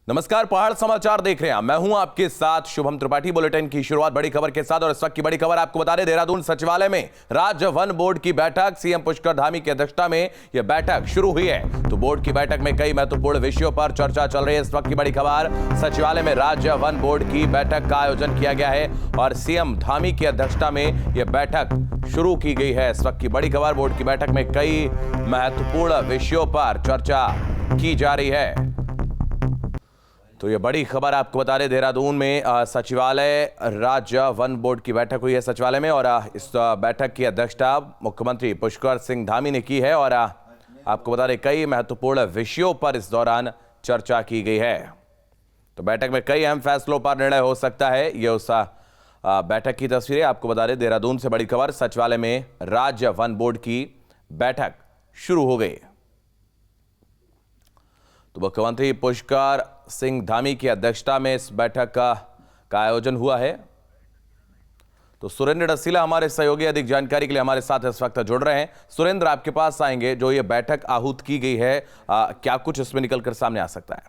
नमस्कार, पहाड़ समाचार देख रहे हैं। मैं हूं आपके साथ शुभम त्रिपाठी। बुलेटिन की शुरुआत बड़ी खबर के साथ, और इस वक्त की बड़ी खबर आपको बता दें, देहरादून सचिवालय में राज्य वन बोर्ड की बैठक, सीएम पुष्कर धामी की अध्यक्षता में यह बैठक शुरू हुई है। तो बोर्ड की बैठक में कई महत्वपूर्ण विषयों पर चर्चा चल रही है। इस वक्त की बड़ी खबर, सचिवालय में राज्य वन बोर्ड की बैठक का आयोजन किया गया है और सीएम धामी की अध्यक्षता में यह बैठक शुरू की गई है। इस वक्त की बड़ी खबर, बोर्ड की बैठक में कई महत्वपूर्ण विषयों पर चर्चा की जा रही है। तो ये बड़ी खबर आपको बता दें, देहरादून में सचिवालय राज्य वन बोर्ड की बैठक हुई है सचिवालय में, और इस बैठक की अध्यक्षता मुख्यमंत्री पुष्कर सिंह धामी ने की है। और आपको बता दें, कई महत्वपूर्ण विषयों पर इस दौरान चर्चा की गई है। तो बैठक में कई अहम फैसलों पर निर्णय हो सकता है। ये उस बैठक की तस्वीरें आपको बता दें। देहरादून से बड़ी खबर, सचिवालय में राज्य वन बोर्ड की बैठक शुरू हो गई। तो मुख्यमंत्री पुष्कर सिंह धामी की अध्यक्षता में इस बैठक का आयोजन हुआ है। तो सुरेंद्र डसीला हमारे सहयोगी अधिक जानकारी के लिए हमारे साथ इस वक्त जुड़ रहे हैं। सुरेंद्र, आपके पास आएंगे। जो ये बैठक आहूत की गई है, क्या कुछ इसमें निकलकर सामने आ सकता है?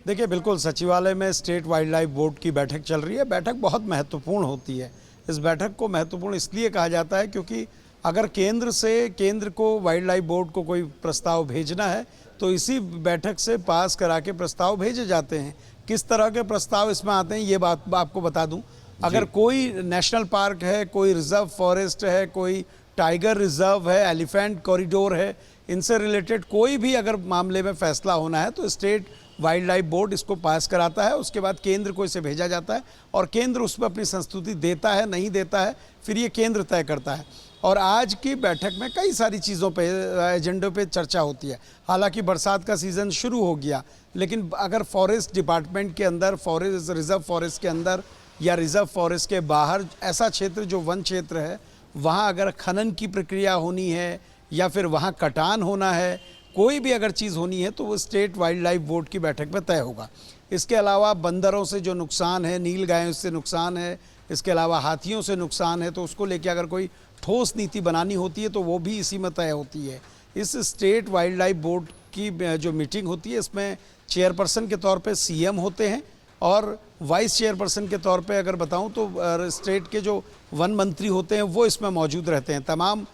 देखिए, बिल्कुल सचिवालय में स्टेट वाइल्ड लाइफ बोर्ड की बैठक चल रही है। बैठक बहुत महत्वपूर्ण होती है। इस बैठक को महत्वपूर्ण इसलिए कहा जाता है क्योंकि अगर केंद्र को वाइल्ड लाइफ बोर्ड को कोई प्रस्ताव भेजना है तो इसी बैठक से पास करा के प्रस्ताव भेजे जाते हैं। किस तरह के प्रस्ताव इसमें आते हैं ये बात आपको बता दूं। अगर कोई नेशनल पार्क है, कोई रिजर्व फॉरेस्ट है, कोई टाइगर रिजर्व है, एलिफेंट कॉरिडोर है, इनसे रिलेटेड कोई भी अगर मामले में फैसला होना है तो स्टेट वाइल्ड लाइफ बोर्ड इसको पास कराता है। उसके बाद केंद्र को इसे भेजा जाता है और केंद्र उस पर अपनी संस्तुति देता है, नहीं देता है, फिर ये केंद्र तय करता है। और आज की बैठक में कई सारी चीज़ों पे, एजेंडों पे चर्चा होती है। हालांकि बरसात का सीज़न शुरू हो गया, लेकिन अगर फॉरेस्ट डिपार्टमेंट के अंदर, फॉरेस्ट रिजर्व फॉरेस्ट के अंदर या रिजर्व फॉरेस्ट के बाहर ऐसा क्षेत्र जो वन क्षेत्र है, वहाँ अगर खनन की प्रक्रिया होनी है या फिर वहाँ कटान होना है, कोई भी अगर चीज़ होनी है तो वो स्टेट वाइल्ड लाइफ बोर्ड की बैठक में तय होगा। इसके अलावा बंदरों से जो नुकसान है, नील गायों से नुकसान है, इसके अलावा हाथियों से नुकसान है, तो उसको लेके अगर कोई ठोस नीति बनानी होती है तो वो भी इसी में तय होती है। इस स्टेट वाइल्ड लाइफ बोर्ड की जो मीटिंग होती है, इसमें चेयरपर्सन के तौर पे सीएम होते हैं और वाइस चेयरपर्सन के तौर पे अगर बताऊं तो स्टेट के जो वन मंत्री होते हैं वो इसमें मौजूद रहते हैं। तमाम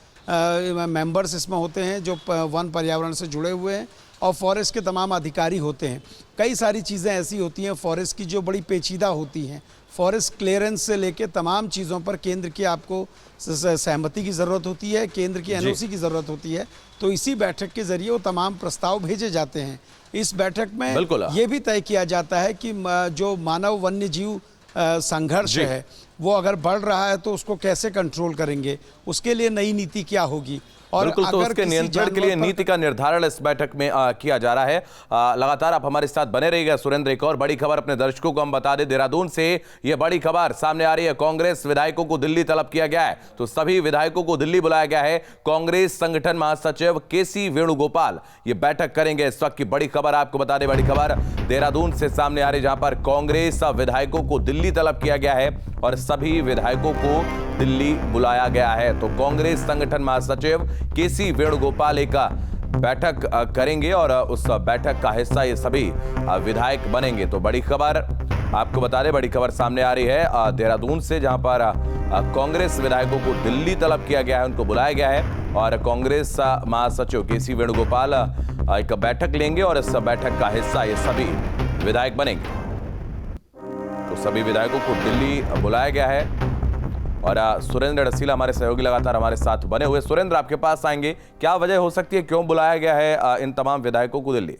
मेंबर्स इसमें होते हैं जो वन पर्यावरण से जुड़े हुए हैं, और फॉरेस्ट के तमाम अधिकारी होते हैं। कई सारी चीज़ें ऐसी होती हैं फॉरेस्ट की जो बड़ी पेचीदा होती हैं। फॉरेस्ट क्लियरेंस से लेके तमाम चीज़ों पर केंद्र की आपको सहमति की ज़रूरत होती है, केंद्र की एनओसी की ज़रूरत होती है। तो इसी बैठक के ज़रिए वो तमाम प्रस्ताव भेजे जाते हैं। इस बैठक में ये भी तय किया जाता है कि जो मानव वन्य जीव संघर्ष है वो अगर बढ़ रहा है तो उसको कैसे कंट्रोल करेंगे, उसके लिए नई नीति क्या होगी, और बिल्कुल, तो उसके नियंत्रण के लिए नीति का निर्धारण इस बैठक में किया जा रहा है। लगातार आप हमारे साथ बने रहिएगा। सुरेंद्र, एक और बड़ी खबर अपने दर्शकों को हम बता दें। देहरादून से ये बड़ी खबर सामने आ रही है। कांग्रेस विधायकों को दिल्ली तलब किया गया है। तो सभी विधायकों को दिल्ली बुलाया गया है। कांग्रेस संगठन महासचिव केसी वेणुगोपाल ये बैठक करेंगे। इस वक्त की बड़ी खबर आपको बता दें, बड़ी खबर देहरादून से सामने आ रही, जहां पर कांग्रेस विधायकों को दिल्ली तलब किया गया है और सभी विधायकों को दिल्ली बुलाया गया है। तो कांग्रेस संगठन महासचिव केसी वेणुगोपाल एक बैठक करेंगे और उस बैठक का हिस्सा ये सभी विधायक बनेंगे। तो बड़ी खबर आपको बता दें, बड़ी खबर सामने आ रही है देहरादून से, जहां पर कांग्रेस विधायकों को दिल्ली तलब किया गया है, उनको बुलाया गया है और कांग्रेस महासचिव केसी वेणुगोपाल एक बैठक लेंगे और इस बैठक का हिस्सा ये सभी विधायक बनेंगे। तो सभी विधायकों को दिल्ली बुलाया गया है और सुरेंद्र डसीला हमारे सहयोगी लगातार हमारे साथ बने हुए। सुरेंद्र, आपके पास आएंगे। क्या वजह हो सकती है, क्यों बुलाया गया है इन तमाम विधायकों को दिल्ली?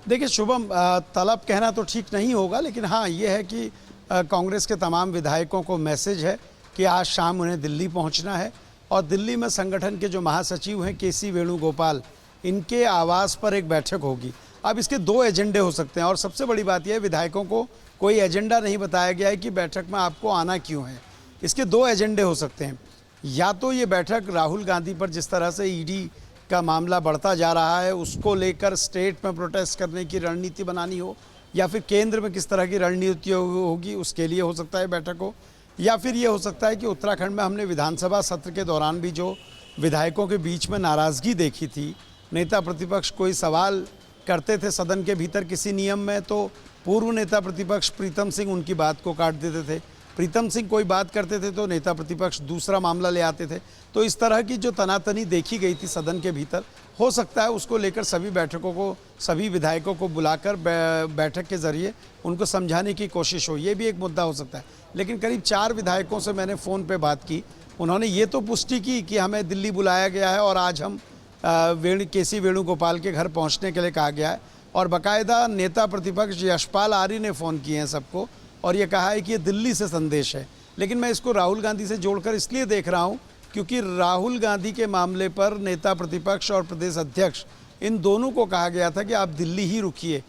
देखिए शुभम, तलब कहना तो ठीक नहीं होगा, लेकिन हाँ ये है कि कांग्रेस के तमाम विधायकों को मैसेज है कि आज शाम उन्हें दिल्ली पहुंचना है और दिल्ली में संगठन के जो महासचिव हैं केसी वेणुगोपाल, इनके आवास पर एक बैठक होगी। अब इसके दो एजेंडे हो सकते हैं और सबसे बड़ी बात यह है, विधायकों को कोई एजेंडा नहीं बताया गया है कि बैठक में आपको आना क्यों है। इसके दो एजेंडे हो सकते हैं। या तो ये बैठक राहुल गांधी पर जिस तरह से ईडी का मामला बढ़ता जा रहा है उसको लेकर स्टेट में प्रोटेस्ट करने की रणनीति बनानी हो, या फिर केंद्र में किस तरह की रणनीति होगी उसके लिए हो सकता है बैठक हो, या फिर ये हो सकता है कि उत्तराखंड में हमने विधानसभा सत्र के दौरान भी जो विधायकों के बीच में नाराज़गी देखी थी, नेता प्रतिपक्ष कोई सवाल करते थे सदन के भीतर किसी नियम में तो पूर्व नेता प्रतिपक्ष प्रीतम सिंह उनकी बात को काट देते थे, प्रीतम सिंह कोई बात करते थे तो नेता प्रतिपक्ष दूसरा मामला ले आते थे। तो इस तरह की जो तनातनी देखी गई थी सदन के भीतर, हो सकता है उसको लेकर सभी बैठकों को, सभी विधायकों को बुलाकर बैठक के जरिए उनको समझाने की कोशिश हो, ये भी एक मुद्दा हो सकता है। लेकिन करीब 4 विधायकों से मैंने फ़ोन पे बात की, उन्होंने ये तो पुष्टि की कि हमें दिल्ली बुलाया गया है और आज हम केसी वेणुगोपाल के घर पहुंचने के लिए कहा गया है, और बाकायदा नेता प्रतिपक्ष यशपाल आर्य ने फ़ोन किए हैं सबको और ये कहा है कि ये दिल्ली से संदेश है। लेकिन मैं इसको राहुल गांधी से जोड़कर इसलिए देख रहा हूँ क्योंकि राहुल गांधी के मामले पर नेता प्रतिपक्ष और प्रदेश अध्यक्ष इन दोनों को कहा गया था कि आप दिल्ली ही रुकिए।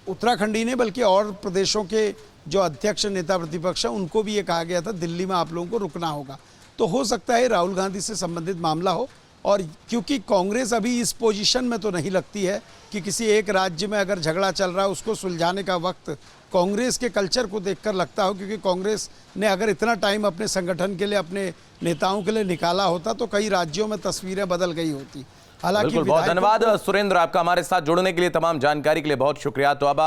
उत्तराखंड ही नहीं बल्कि और प्रदेशों के जो अध्यक्ष नेता प्रतिपक्ष हैं उनको भी ये कहा गया था दिल्ली में आप लोगों को रुकना होगा। तो हो सकता है राहुल गांधी से संबंधित मामला हो, और क्योंकि कांग्रेस अभी इस पोजीशन में तो नहीं लगती है कि किसी एक राज्य में अगर झगड़ा चल रहा है उसको सुलझाने का वक्त कांग्रेस के कल्चर को देखकर लगता हो, क्योंकि कांग्रेस ने अगर इतना टाइम अपने संगठन के लिए, अपने नेताओं के लिए निकाला होता तो कई राज्यों में तस्वीरें बदल गई होती। हालांकि बहुत धन्यवाद सुरेंद्र, आपका हमारे साथ जुड़ने के लिए, तमाम जानकारी के लिए बहुत शुक्रिया। तो अब